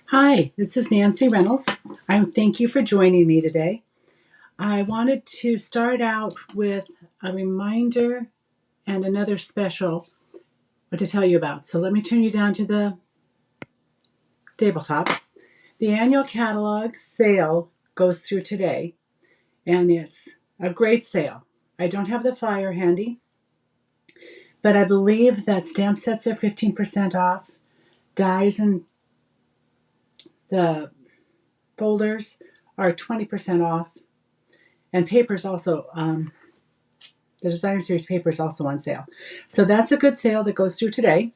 Hi, this is Nancy Reynolds. Thank you for joining me today. I wanted to start out with a reminder and another special to tell you about. So let me turn you down to the tabletop. The annual catalog sale goes through today, and it's a great sale. I don't have the flyer handy, but I believe that stamp sets are 15% off. Dies and the folders are 20% off. And papers also, the designer series paper is also on sale. So that's a good sale that goes through today.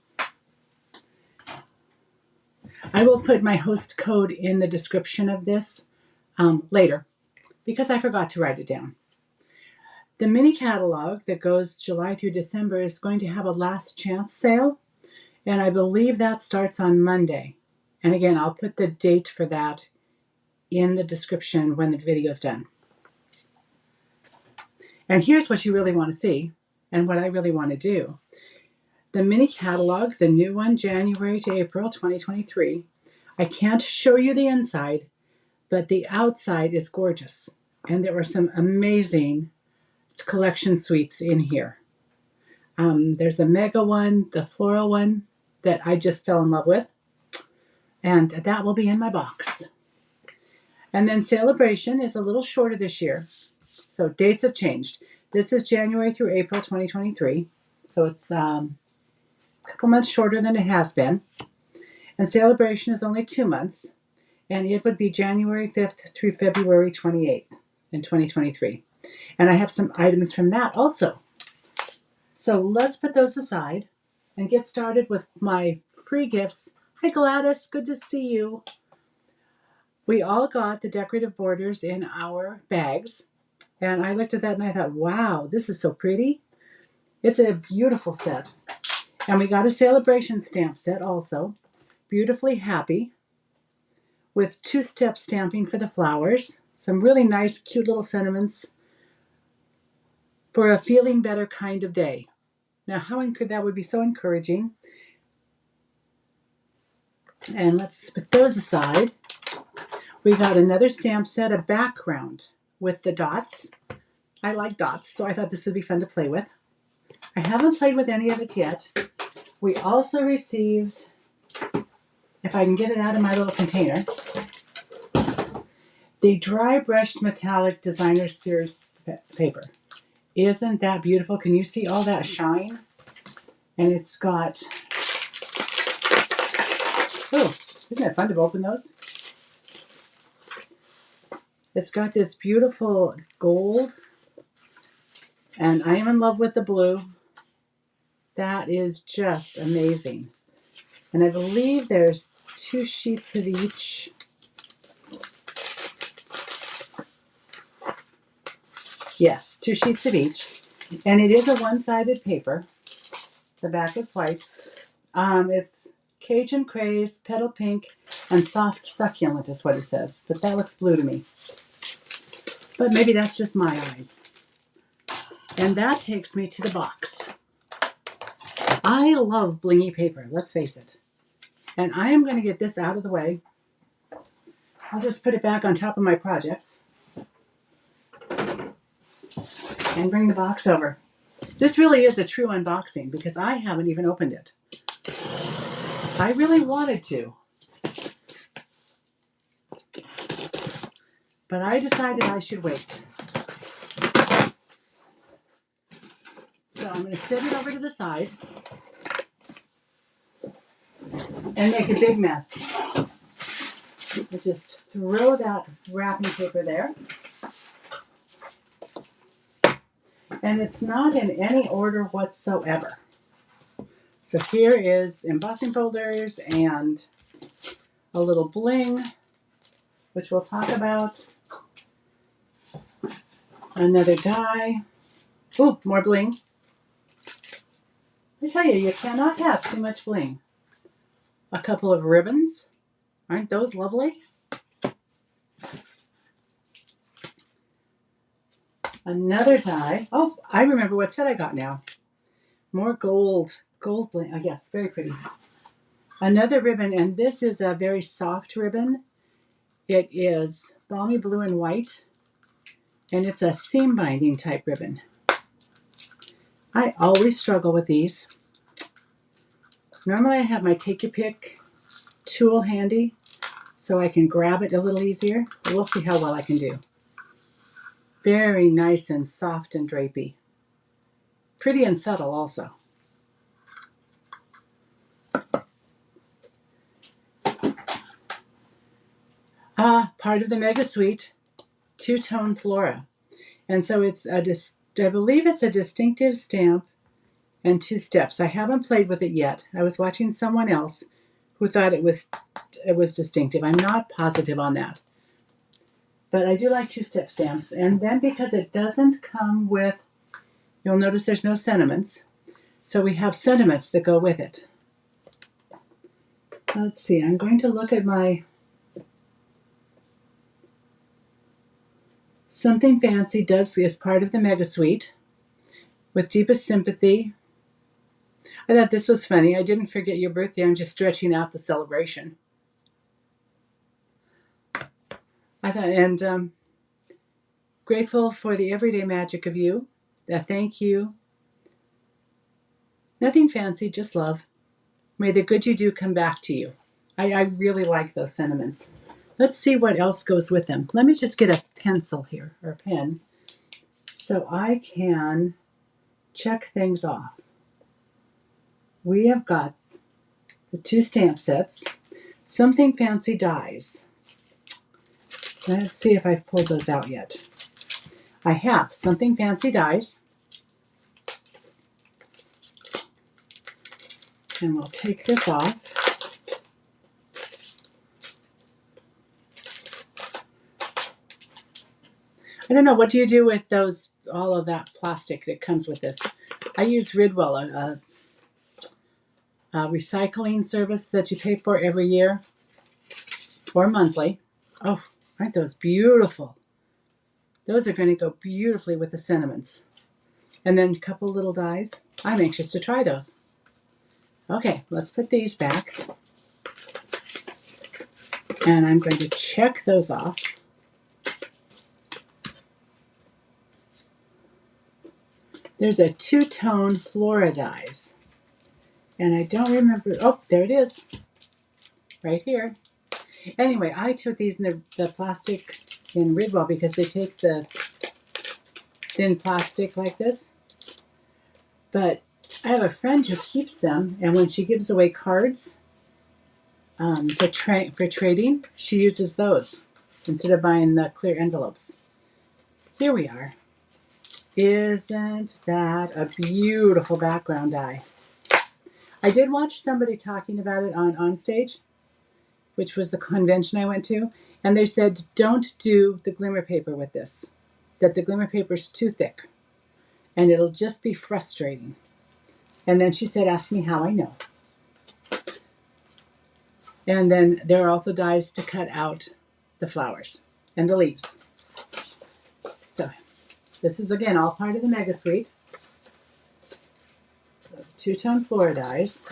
I will put my host code in the description of this later because I forgot to write it down. The mini catalog that goes July through December is going to have a last chance sale, and I believe that starts on Monday. And again, I'll put the date for that in the description when the video is done. And here's what you really want to see and what I really want to do. The mini catalog, the new one, January to April 2023. I can't show you the inside, but the outside is gorgeous. And there were some amazing collection suites in here. There's a mega one, the floral one that I just fell in love with. And that will be in my box. And then Sale-a-bration is a little shorter this year. So dates have changed. This is January through April 2023. So it's a couple months shorter than it has been. And Sale-a-bration is only 2 months. And it would be January 5th through February 28th in 2023. And I have some items from that also. So let's put those aside and get started with my free gifts. Hi Gladys, good to see you. We all got the decorative borders in our bags. And I looked at that and I thought, wow, this is so pretty. It's a beautiful set. And we got a Sale-a-bration stamp set also. Beautifully happy with 2-step stamping for the flowers. Some really nice, cute little sentiments for a feeling better kind of day. Now, that would be so encouraging. And let's put those aside. We got another stamp set, a background with the dots. I like dots, so I thought this would be fun to play with. I haven't played with any of it yet. We also received, if I can get it out of my little container, the dry brushed metallic designer spheres paper. Isn't that beautiful? Can you see all that shine? And it's got, oh, isn't it fun to open those? It's got this beautiful gold, and I am in love with the blue. That is just amazing. And I believe there's 2 sheets of each. Yes, 2 sheets of each. And it is a one-sided paper. The back is white. It's Cajun Craze, Petal Pink, and Soft Succulent is what it says. But that looks blue to me. But maybe that's just my eyes. And that takes me to the box. I love blingy paper, let's face it. And I am going to get this out of the way. I'll just put it back on top of my projects. And bring the box over. This really is a true unboxing because I haven't even opened it. I really wanted to. But I decided I should wait. So I'm going to set it over to the side and make a big mess. I'll just throw that wrapping paper there. And it's not in any order whatsoever. So here is embossing folders and a little bling, which we'll talk about. Another die. Ooh, more bling. I tell you, you cannot have too much bling. A couple of ribbons. Aren't those lovely? Another die. Oh, I remember what set I got now. More gold. Gold bling. Oh, yes, very pretty. Another ribbon, and this is a very soft ribbon. It is balmy blue and white, and it's a seam binding type ribbon. I always struggle with these. Normally I have my take your pick tool handy so I can grab it a little easier. But we'll see how well I can do. Very nice and soft and drapey. Pretty and subtle also. Part of the Mega Suite two-tone flora. And so it's I believe it's a distinctive stamp and 2 steps. I haven't played with it yet. I was watching someone else who thought it was distinctive. I'm not positive on that. But I do like 2-step stamps. And then because it doesn't come with, you'll notice there's no sentiments. So we have sentiments that go with it. Let's see, I'm going to look at my Something Fancy is part of the Mega Suite with Deepest Sympathy. I thought this was funny. I didn't forget your birthday. I'm just stretching out the celebration. I thought, and grateful for the everyday magic of you. Thank you. Nothing fancy, just love. May the good you do come back to you. I really like those sentiments. Let's see what else goes with them. Let me just get a pencil here, or a pen, so I can check things off. We have got the 2 stamp sets, Something Fancy dies. Let's see if I've pulled those out yet. I have Something Fancy dies. And we'll take this off. I don't know, what do you do with those, all of that plastic that comes with this? I use Ridwell, a recycling service that you pay for every year or monthly. Oh, aren't those beautiful? Those are going to go beautifully with the sentiments. And then a couple little dies. I'm anxious to try those. Okay, let's put these back. And I'm going to check those off. There's a 2-tone Flora dies. And I don't remember. Oh, there it is. Right here. Anyway, I took these in the plastic in Ridwell because they take the thin plastic like this. But I have a friend who keeps them, and when she gives away cards for trading, she uses those instead of buying the clear envelopes. Here we are. Isn't that a beautiful background die? I did watch somebody talking about it on stage, which was the convention I went to, and they said, don't do the glimmer paper with this, that the glimmer paper is too thick, and it'll just be frustrating. And then she said, ask me how I know. And then there are also dies to cut out the flowers and the leaves. So this is, again, all part of the Mega Suite. So 2-tone Flora dies.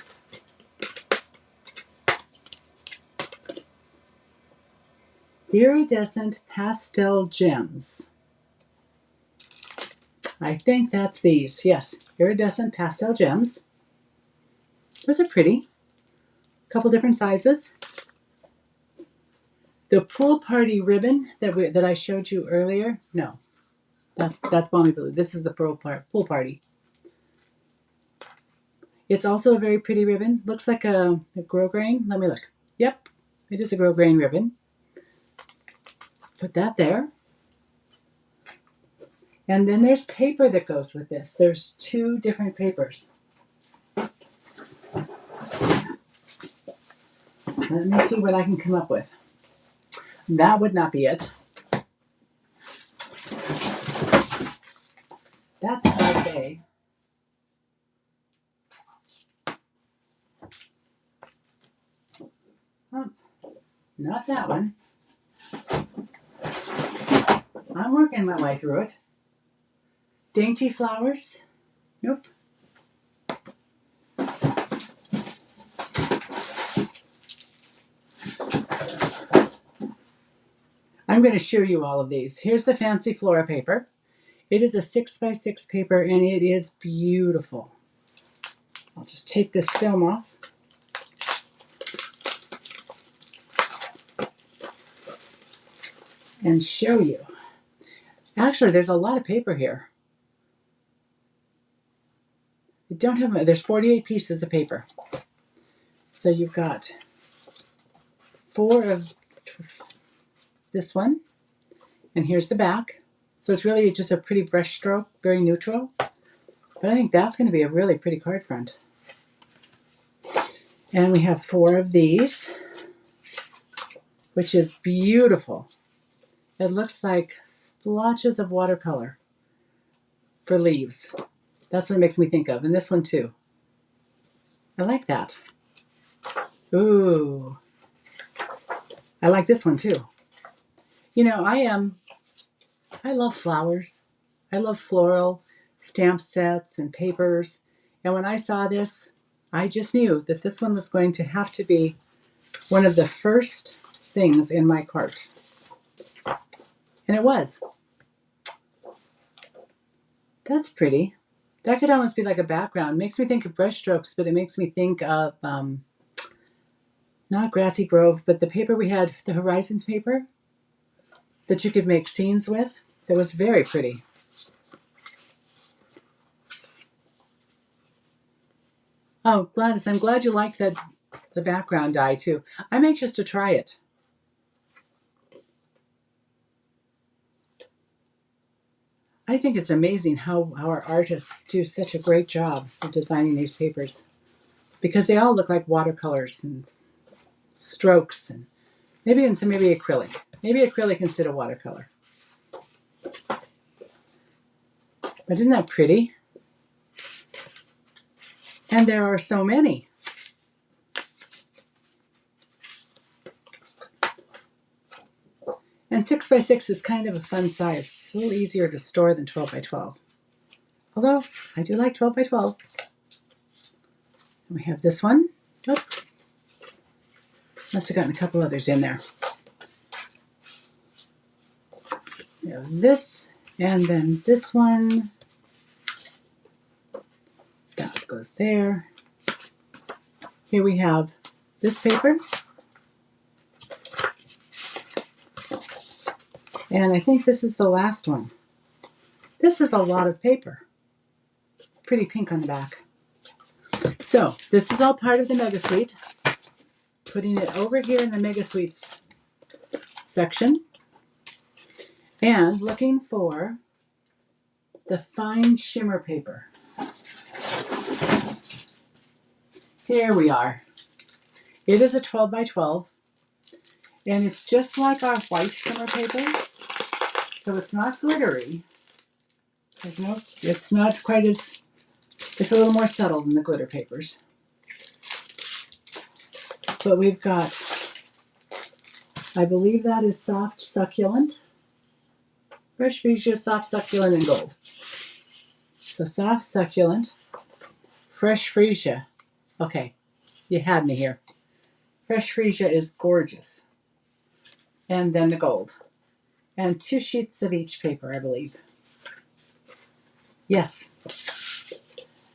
Iridescent Pastel Gems. I think that's these. Yes, Iridescent Pastel Gems. Those are pretty. A couple different sizes. The Pool Party ribbon that I showed you earlier. No, that's balmy blue. This is the Pool Party. It's also a very pretty ribbon. Looks like a grosgrain. Let me look. Yep, it is a grosgrain ribbon. Put that there. And then there's paper that goes with this. There's 2 different papers. Let me see what I can come up with. That would not be it. That's type A. Oh, not that one. I'm working my way through it. Dainty Flowers. Nope. I'm going to show you all of these. Here's the fancy flora paper. It is a 6x6 paper and it is beautiful. I'll just take this film off. And show you. Actually, there's a lot of paper here. I don't have, there's 48 pieces of paper. So you've got 4 of this one, and here's the back. So it's really just a pretty brush stroke, very neutral. But I think that's going to be a really pretty card front. And we have 4 of these, which is beautiful. It looks like splotches of watercolor for leaves. That's what it makes me think of. And this one too. I like that. Ooh. I like this one too. You know, I love flowers. I love floral stamp sets and papers. And when I saw this, I just knew that this one was going to have to be one of the first things in my cart. And it was. That's pretty. That could almost be like a background. Makes me think of brush strokes, but it makes me think of, not Grassy Grove, but the paper we had, the Horizons paper, that you could make scenes with. That was very pretty. Oh, Gladys, I'm glad you like the background die too. I'm anxious to try it. I think it's amazing how our artists do such a great job of designing these papers, because they all look like watercolors and strokes, and maybe acrylic. Maybe acrylic instead of watercolor. But isn't that pretty? And there are so many. And 6x6 is kind of a fun size. It's a little easier to store than 12x12. Although, I do like 12x12. And we have this one. Oh, must have gotten a couple others in there. We have this, and then this one. That goes there. Here we have this paper. And I think this is the last one. This is a lot of paper. Pretty pink on the back. So this is all part of the Mega Suite. Putting it over here in the Mega Suites section. And looking for the fine shimmer paper. Here we are. It is a 12x12. And it's just like our white shimmer paper. So it's not glittery. It's not quite as, it's a little more subtle than the glitter papers. But we've got, I believe that is soft succulent. Fresh freesia, soft succulent, and gold. So soft succulent, fresh freesia. Okay, you had me here. Fresh freesia is gorgeous. And then the gold. And 2 sheets of each paper, I believe. Yes.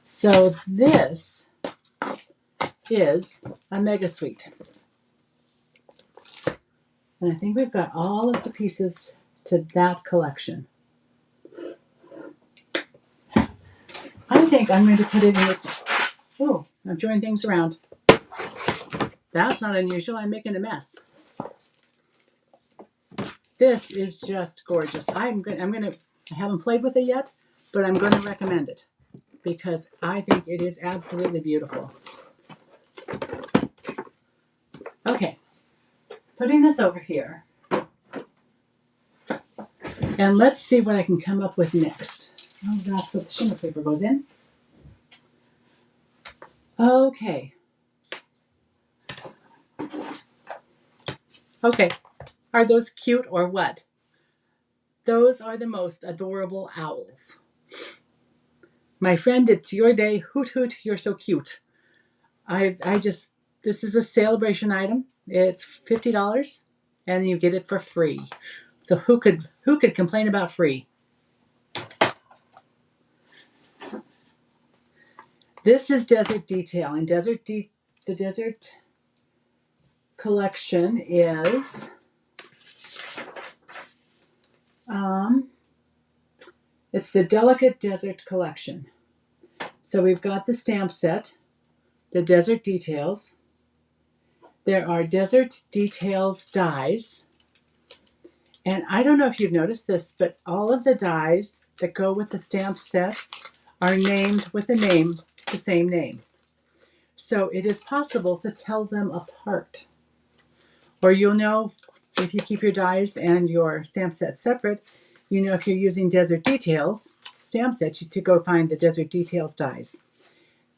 So this is a Mega Suite. And I think we've got all of the pieces to that collection. I think I'm going to put it in its... Oh, I'm throwing things around. That's not unusual. I'm making a mess. This is just gorgeous. I haven't played with it yet, but I'm going to recommend it because I think it is absolutely beautiful. Okay, putting this over here. And let's see what I can come up with next. Oh, that's what the shimmer paper goes in. Okay. Okay, are those cute or what? Those are the most adorable owls. My friend, it's your day. Hoot hoot, you're so cute. This is a Sale-a-bration item. It's $50 and you get it for free. So who could complain about free? This is Desert Detail, and the Desert collection is it's the Delicate Desert collection. So we've got the stamp set, the Desert Details. There are Desert Details dies. And I don't know if you've noticed this, but all of the dies that go with the stamp set are named with the same name. So it is possible to tell them apart. Or you'll know if you keep your dies and your stamp set separate, you know if you're using Desert Details stamp set to go find the Desert Details dies.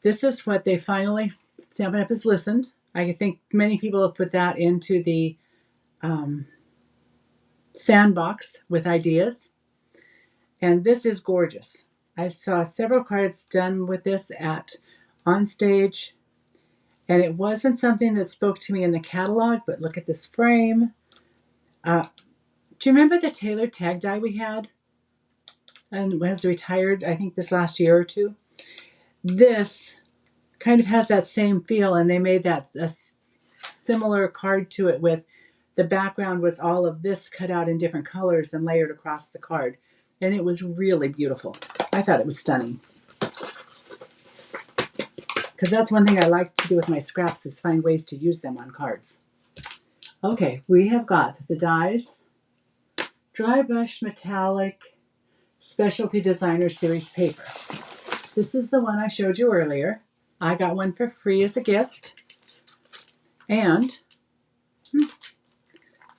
This is what they finally, Stampin' Up! Has listened. I think many people have put that into the sandbox with ideas. And this is gorgeous. I saw several cards done with this on stage, and it wasn't something that spoke to me in the catalog, but look at this frame. Do you remember the Taylor tag die we had? And was retired, I think, this last year or two? This kind of has that same feel, and they made that a similar card to it with the background was all of this cut out in different colors and layered across the card. And it was really beautiful. I thought it was stunning. Because that's one thing I like to do with my scraps is find ways to use them on cards. Okay, we have got the dies, Dry Brush Metallic Specialty Designer Series paper. This is the one I showed you earlier. I got one for free as a gift. And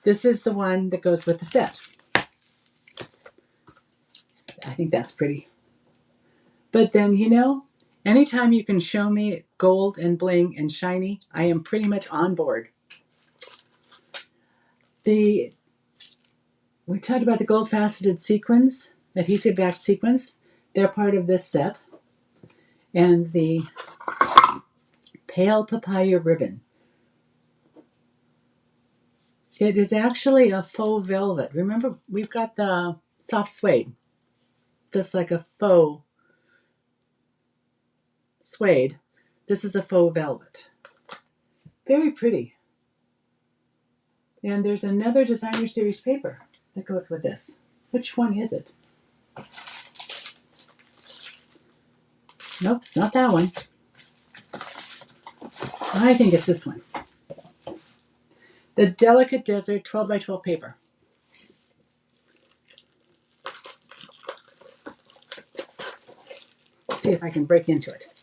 this is the one that goes with the set. I think that's pretty. But then, anytime you can show me gold and bling and shiny, I am pretty much on board. We talked about the gold faceted sequins, adhesive backed sequins. They're part of this set. And the pale papaya ribbon. It is actually a faux velvet. Remember, we've got the soft suede. Just like a faux suede. This is a faux velvet. Very pretty. And there's another designer series paper that goes with this. Which one is it? Nope, it's not that one. I think it's this one. The Delicate Desert 12 by 12 paper. Let's see if I can break into it.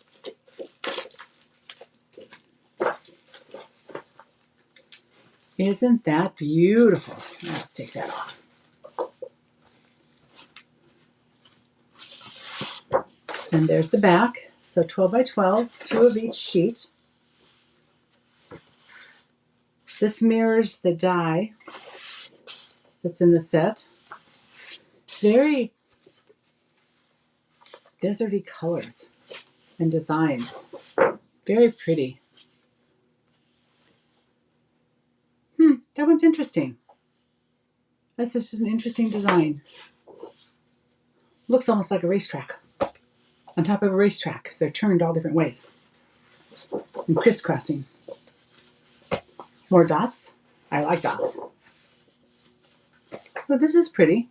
Isn't that beautiful? Let's take that off. And there's the back. So 12 by 12, 2 of each sheet. This mirrors the die that's in the set. Very deserty colors and designs. Very pretty. That one's interesting. That's just an interesting design. Looks almost like a racetrack. On top of a racetrack, because they're turned all different ways. And crisscrossing. More dots. I like dots. But this is pretty.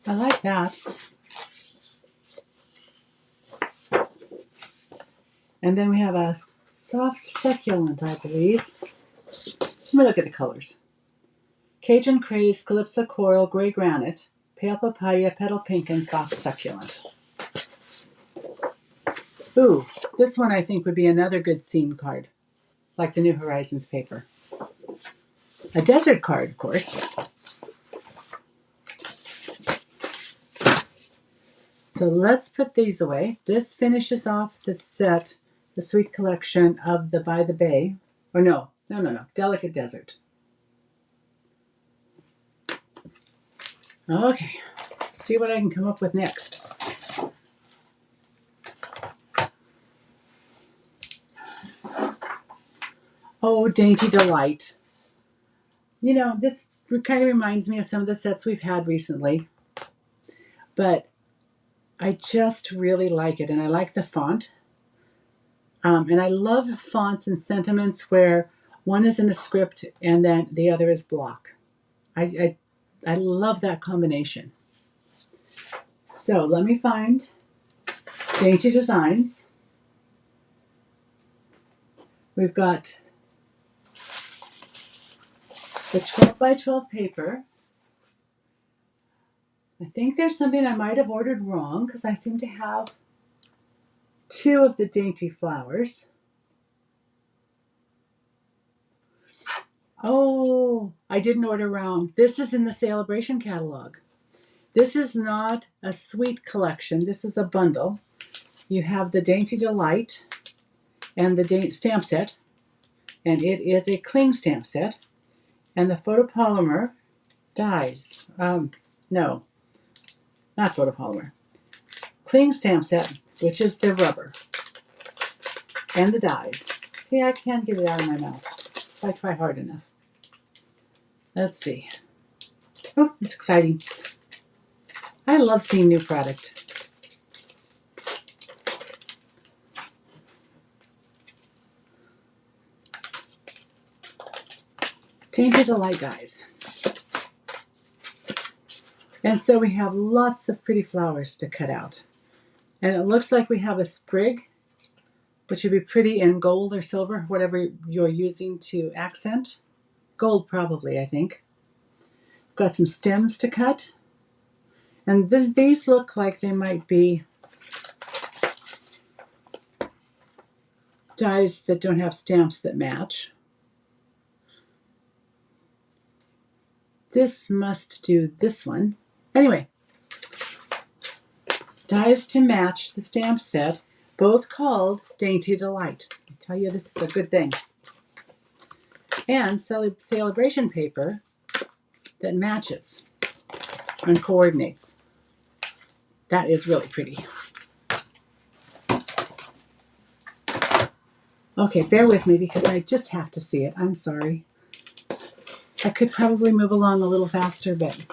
I like that. And then we have a soft succulent, I believe. Let me look at the colors. Cajun Craze, Calypso Coral, Gray Granite, Pale Papaya, Petal Pink, and Soft Succulent. Ooh, this one I think would be another good scene card, like the New Horizons paper. A desert card, of course. So let's put these away. This finishes off the set, the sweet collection of the By the Bay. Or no, Delicate Desert. Okay, let's see what I can come up with next. Oh, Dainty Delight. This kind of reminds me of some of the sets we've had recently, but I just really like it, and I like the font. And I love fonts and sentiments where one is in a script and then the other is block. I love that combination. So let me find Dainty Designs. We've got the 12 by 12 paper. I think there's something I might have ordered wrong because I seem to have two of the dainty flowers. Oh, I didn't order wrong. This is in the Sale-a-bration catalog. This is not a suite collection. This is a bundle. You have the Dainty Delight and the stamp set, and it is a cling stamp set, and the photopolymer dies. No, not photopolymer. Cling stamp set, which is the rubber, and the dies. See, I can't get it out of my mouth if I try hard enough. Let's see. Oh, it's exciting. I love seeing new product. Dainty Delight dies. And so we have lots of pretty flowers to cut out. And it looks like we have a sprig, which would be pretty in gold or silver, whatever you're using to accent. Gold probably, I think. Got some stems to cut. And these look like they might be dies that don't have stamps that match. This must do this one. Anyway, dies to match the stamp set, both called Dainty Delight. I tell you, this is a good thing. And Sale-a-bration paper that matches and coordinates. That is really pretty. Okay, bear with me because I just have to see it. I'm sorry. I could probably move along a little faster, but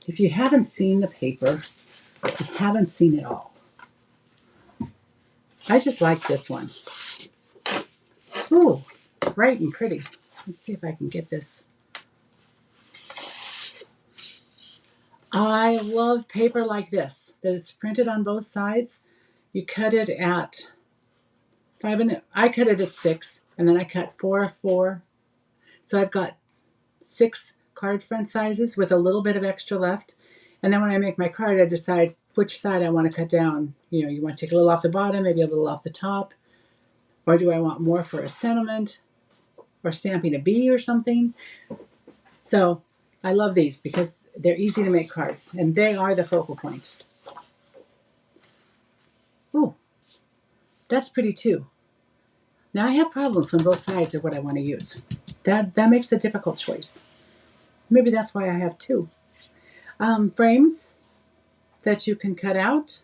if you haven't seen the paper, you haven't seen it all. I just like this one. Ooh, bright and pretty. Let's see if I can get this. I love paper like this, that it's printed on both sides. You cut it at 5 I cut it at 6, and then I cut 4. So I've got 6 card front sizes with a little bit of extra left. And then when I make my card, I decide which side I want to cut down. You want to take a little off the bottom, maybe a little off the top. Or do I want more for a sentiment or stamping a bee or something? So I love these because they're easy to make cards, and they are the focal point. Ooh, that's pretty too. Now I have problems when both sides are what I want to use. That makes a difficult choice. Maybe that's why I have 2. Frames that you can cut out.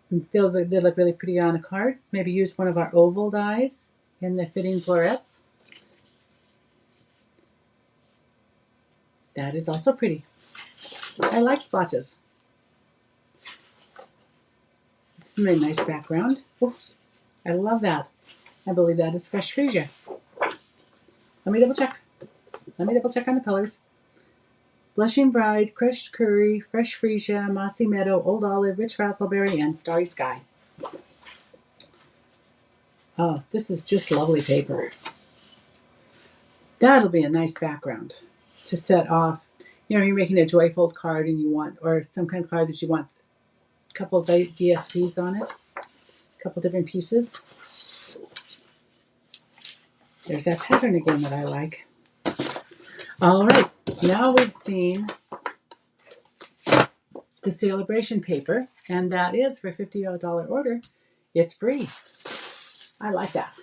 They look really pretty on a card. Maybe use one of our oval dies in the fitting florets. That is also pretty. I like splotches. It's a really nice background. Oh, I love that. I believe that is fresh freesia. Let me double check. On the colors. Blushing Bride, Crushed Curry, Fresh Freesia, Mossy Meadow, Old Olive, Rich Raspberry, and Starry Sky. Oh, this is just lovely paper. That'll be a nice background to set off. You're making a joyful card and you want, or some kind of card that you want a couple of DSPs on it, a couple different pieces. There's that pattern again that I like. All right, now we've seen the Sale-a-bration paper, and that is for $50 order. It's free. I like that.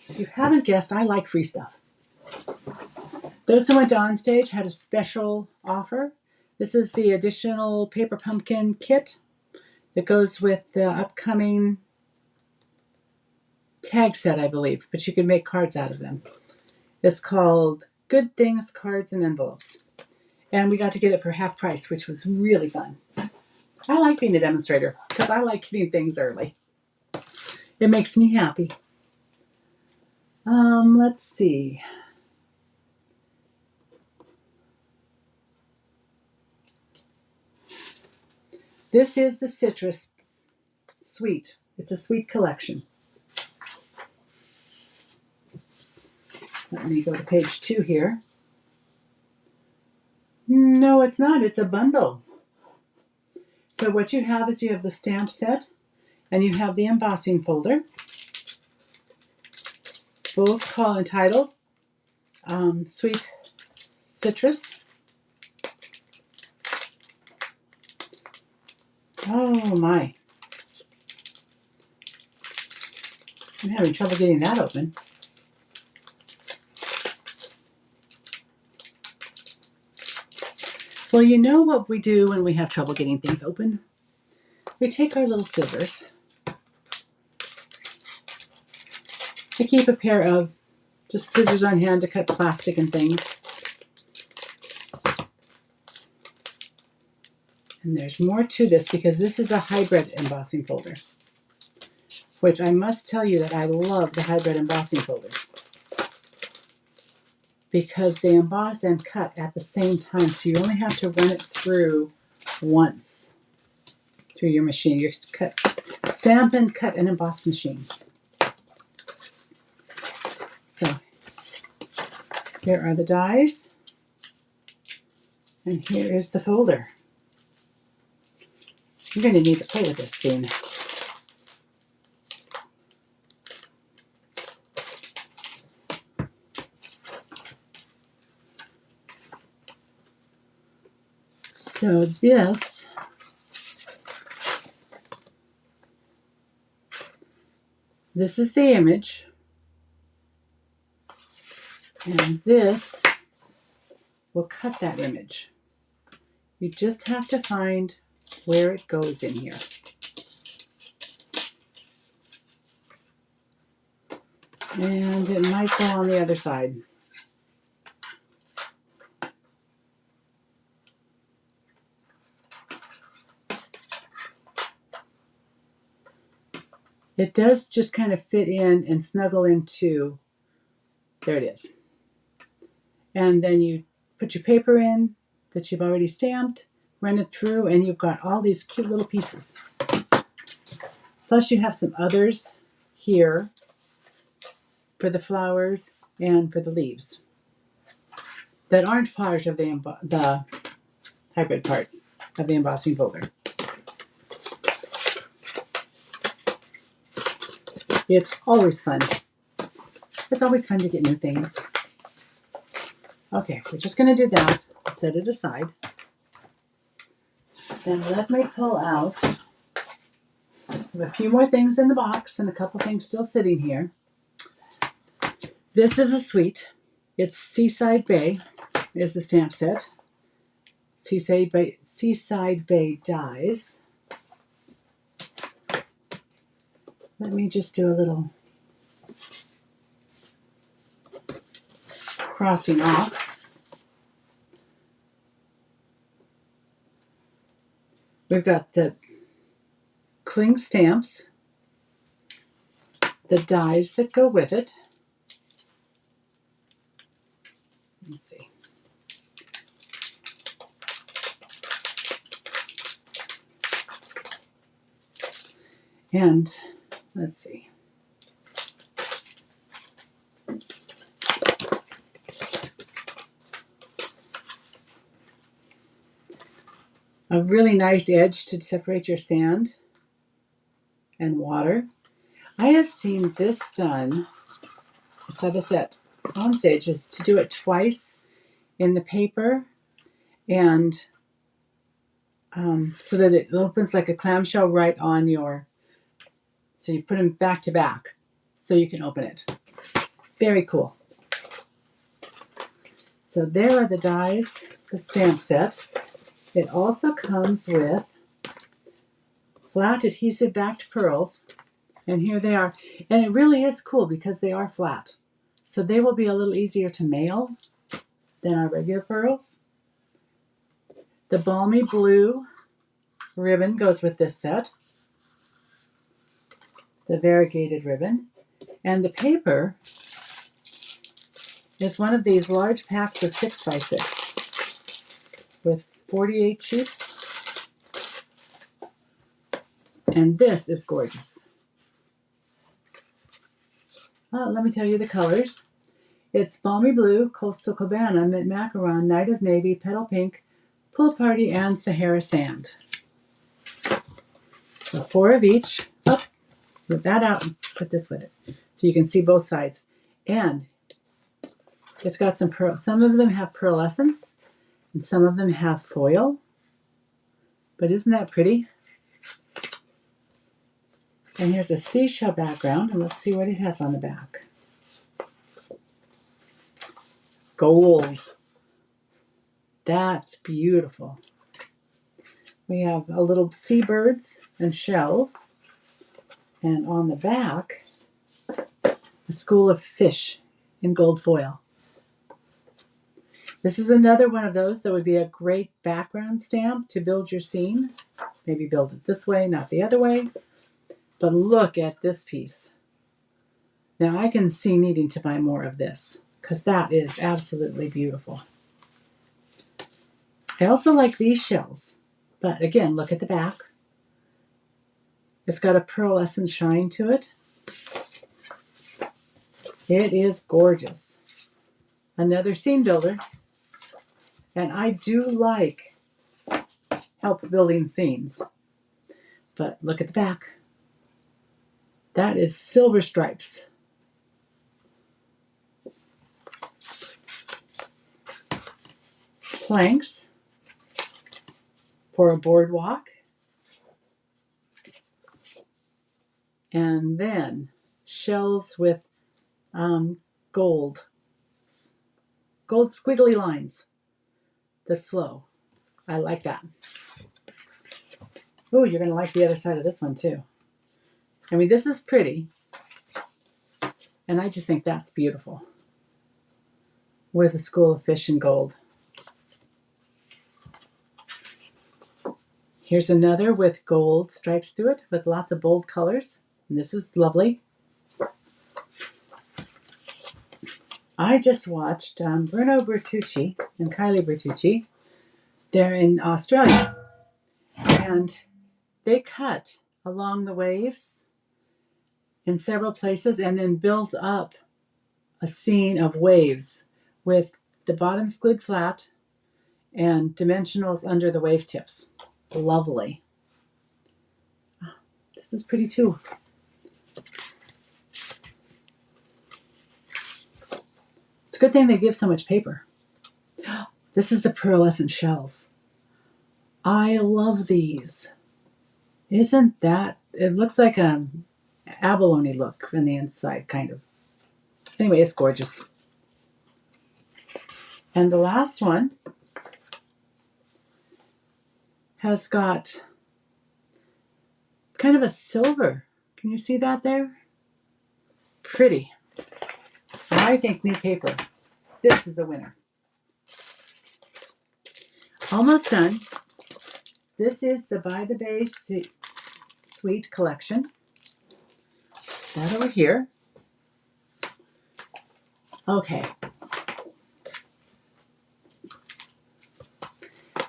If you haven't guessed, I like free stuff. Those who went to On Stage had a special offer. This is the additional paper pumpkin kit that goes with the upcoming tag set, I believe, but you can make cards out of them. It's called Good Things, Cards, and Envelopes. And we got to get it for half price, which was really fun. I like being a demonstrator because I like getting things early. It makes me happy. Let's see. This is the Citrus Sweet. It's a sweet collection. Let me go to page 2 here. No, it's not. It's a bundle. So what you have is you have the stamp set and you have the embossing folder. Both call entitled Sweet Citrus. Oh my. I'm having trouble getting that open. Well, you know what we do when we have trouble getting things open? We take our little scissors. I keep a pair of just scissors on hand to cut plastic and things. And there's more to this because this is a hybrid embossing folder, which I must tell you that I love the hybrid embossing folders because they emboss and cut at the same time. So you only have to run it through once through your machine, your stamp and cut and emboss machine. So here are the dies, and here is the folder. You're going to need to play with this soon. So this is the image, and this will cut that image. You just have to find where it goes in here. And it might go on the other side. It does just kind of fit in and snuggle into, there it is. And then you put your paper in that you've already stamped, run it through, and you've got all these cute little pieces. Plus you have some others here for the flowers and for the leaves that aren't part of the hybrid part of the embossing folder. It's always fun. It's always fun to get new things. Okay, we're just going to do that and set it aside. Then let me pull out. I have a few more things in the box and a couple things still sitting here. This is a suite. It's Seaside Bay is the stamp set. Seaside Bay dies. Let me just do a little crossing off. We've got the cling stamps, the dies that go with it. Let's see. And let's see. A really nice edge to separate your sand and water. I have seen this done, a set on stage, is to do it twice in the paper, and so that it opens like a clamshell right on your, so you put them back to back so you can open it. Very cool. So there are the dies, the stamp set. It also comes with flat adhesive backed pearls And here they are. And it really is cool because they are flat. So they will be a little easier to mail than our regular pearls. The balmy blue ribbon goes with this set. The variegated ribbon. And the paper is one of these large packs of 6x6 with 48 sheets. And this is gorgeous. Let me tell you the colors. It's Balmy Blue, Coastal Cabana, Mint Macaron, Night of Navy, Petal Pink, Pool Party, and Sahara Sand. So 4 of each. Oh, move that out and put this with it. So you can see both sides. And it's got some pearl. Some of them have pearlescence, and some of them have foil. But isn't that pretty? And here's a seashell background, and let's see what it has on the back. Gold. That's beautiful. We have a little seabirds and shells. And on the back, a school of fish in gold foil. This is another one of those that would be a great background stamp to build your scene. Maybe build it this way, not the other way. But look at this piece. Now I can see needing to buy more of this because that is absolutely beautiful. I also like these shells, but again, look at the back. It's got a pearlescent shine to it. It is gorgeous. Another scene builder, and I do like help building scenes. But look at the back. That is silver stripes. Planks for a boardwalk. And then shells with gold squiggly lines that flow. I like that. Oh, you're going to like the other side of this one too. I mean, this is pretty. And I just think that's beautiful. With a school of fish in gold. Here's another with gold stripes through it with lots of bold colors. And this is lovely. I just watched Bruno Bertucci and Kylie Bertucci. They're in Australia. And they cut along the waves in several places and then built up a scene of waves with the bottoms glued flat and dimensionals under the wave tips. Lovely. This is pretty too. It's a good thing they give so much paper. This is the pearlescent shells. I love these. Isn't that, it looks like a abalone look on the inside, kind of. Anyway, it's gorgeous. And the last one has got kind of a silver. Can you see that there? Pretty. I think new paper. This is a winner. Almost done. This is the By the Bay Suite collection. That over here. Okay.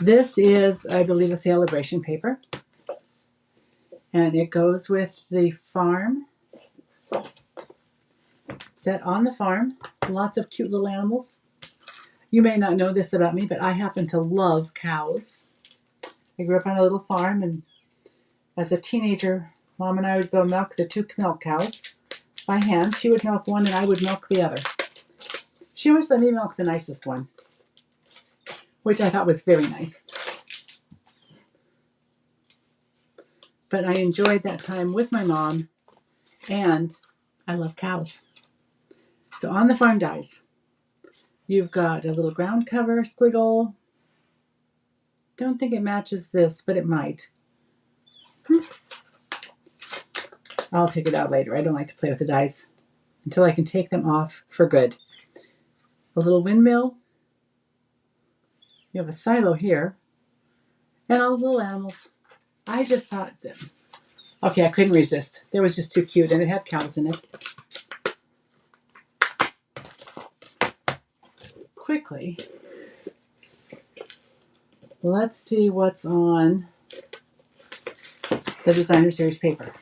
This is, I believe, a Sale-a-bration paper. And it goes with the farm. Set on the farm. Lots of cute little animals. You may not know this about me, but I happen to love cows. I grew up on a little farm, and as a teenager, Mom and I would go milk the 2 milk cows by hand. She would milk one, and I would milk the other. She always let me milk the nicest one, which I thought was very nice. But I enjoyed that time with my mom, and I love cows. So on the farm dies, you've got a little ground cover squiggle. Don't think it matches this, but it might. I'll take it out later. I don't like to play with the dies until I can take them off for good. A little windmill. You have a silo here. And all the little animals. I just thought that, okay, I couldn't resist. It was just too cute, and it had cows in it. Quickly, let's see what's on the designer series paper.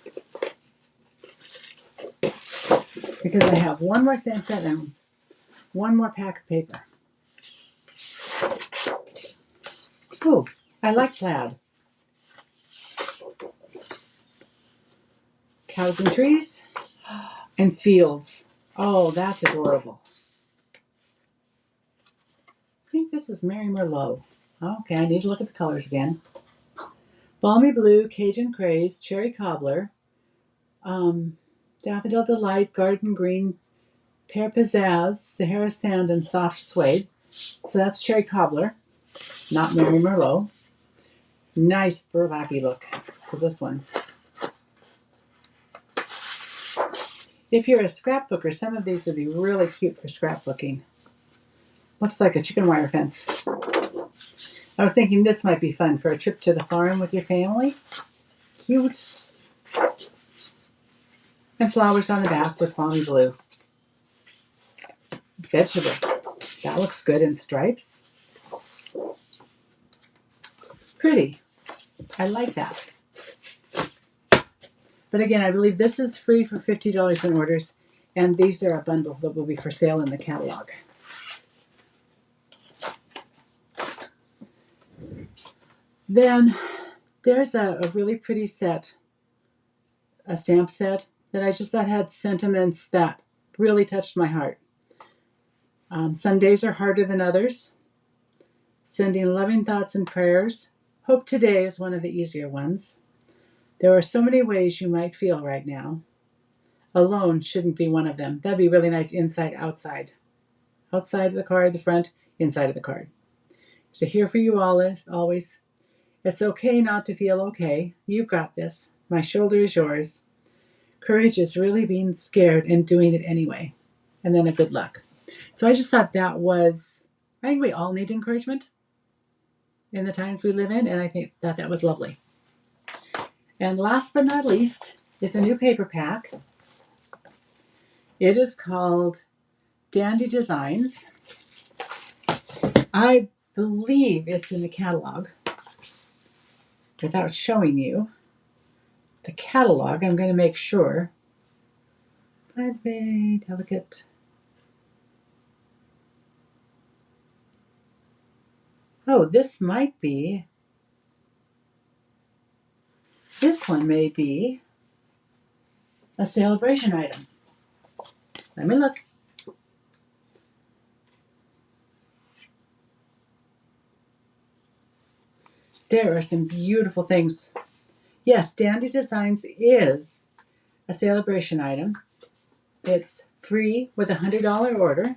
Because I have one more stamp set and one more pack of paper. Ooh, I like plaid. Cows and trees and fields. Oh, that's adorable. I think this is Mary Merlot. Okay, I need to look at the colors again. Balmy blue, Cajun craze, cherry cobbler, daffodil delight, garden green, pear pizzazz, Sahara sand, and soft suede. So that's cherry cobbler, not Mary Merlot. Nice burlappy look to this one. If you're a scrapbooker, some of these would be really cute for scrapbooking. Looks like a chicken wire fence. I was thinking this might be fun for a trip to the farm with your family. Cute. And flowers on the back with balmy blue. Vegetables. That looks good in stripes. Pretty. I like that. But again, I believe this is free for $50 in orders, and these are a bundle that will be for sale in the catalog. Then there's a really pretty set, a stamp set that I just thought had sentiments that really touched my heart. Some days are harder than others. Sending loving thoughts and prayers. Hope today is one of the easier ones. There are so many ways you might feel right now. Alone shouldn't be one of them. That'd be really nice inside, outside. Outside of the card, the front, inside of the card. So here for you always. It's okay not to feel okay. You've got this. My shoulder is yours. Courage is really being scared and doing it anyway. And then a good luck. So I just thought that was, I think we all need encouragement in the times we live in, and I think that was lovely. And last but not least is a new paper pack. It is called Dandy Designs. I believe it's in the catalog. Without showing you the catalog, I'm going to make sure. Very delicate. Oh, this might be. This one may be a Sale-a-bration item. Let me look. There are some beautiful things. Yes, Dandy Designs is a Sale-a-bration item. It's free with a $100 order.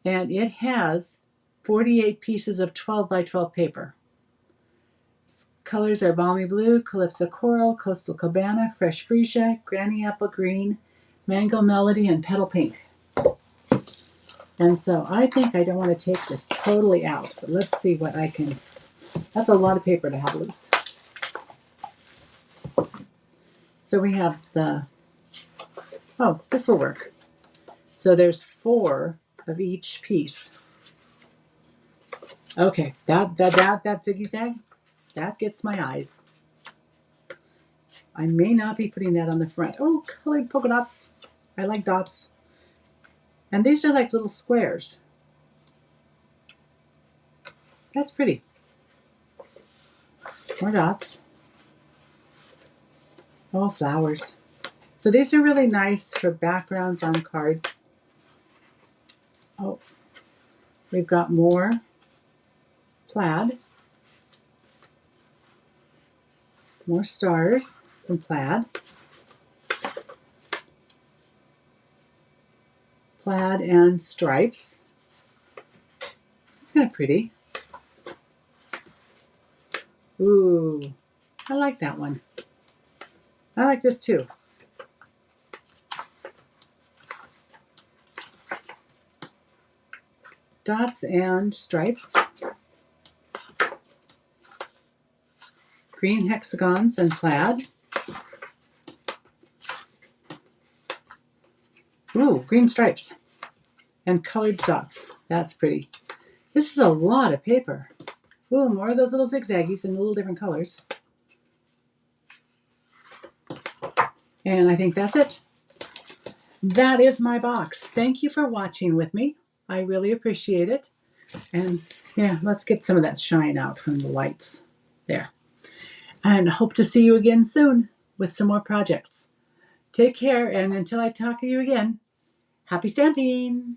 And it has 48 pieces of 12 by 12 paper. Colors are Balmy Blue, Calypso Coral, Coastal Cabana, Fresh Freesia, Granny Apple Green, Mango Melody, and Petal Pink. And so I think I don't want to take this totally out, but let's see what I can. That's a lot of paper to have loose. So we have the, oh, this will work. So there's 4 of each piece. Okay, that ziggy-zag, that gets my eyes. I may not be putting that on the front. Oh, colored polka dots. I like dots. And these are like little squares. That's pretty. More dots. Oh, flowers. So these are really nice for backgrounds on cards. Oh, we've got more plaid. More stars from plaid. Plaid and stripes. It's kind of pretty. Ooh, I like that one. I like this too. Dots and stripes. Green hexagons and plaid. Ooh, green stripes and colored dots. That's pretty. This is a lot of paper. Ooh, more of those little zigzaggies in little different colors. And I think that's it. That is my box. Thank you for watching with me. I really appreciate it. And yeah, let's get some of that shine out from the lights there. And hope to see you again soon with some more projects. Take care, and until I talk to you again, happy stamping!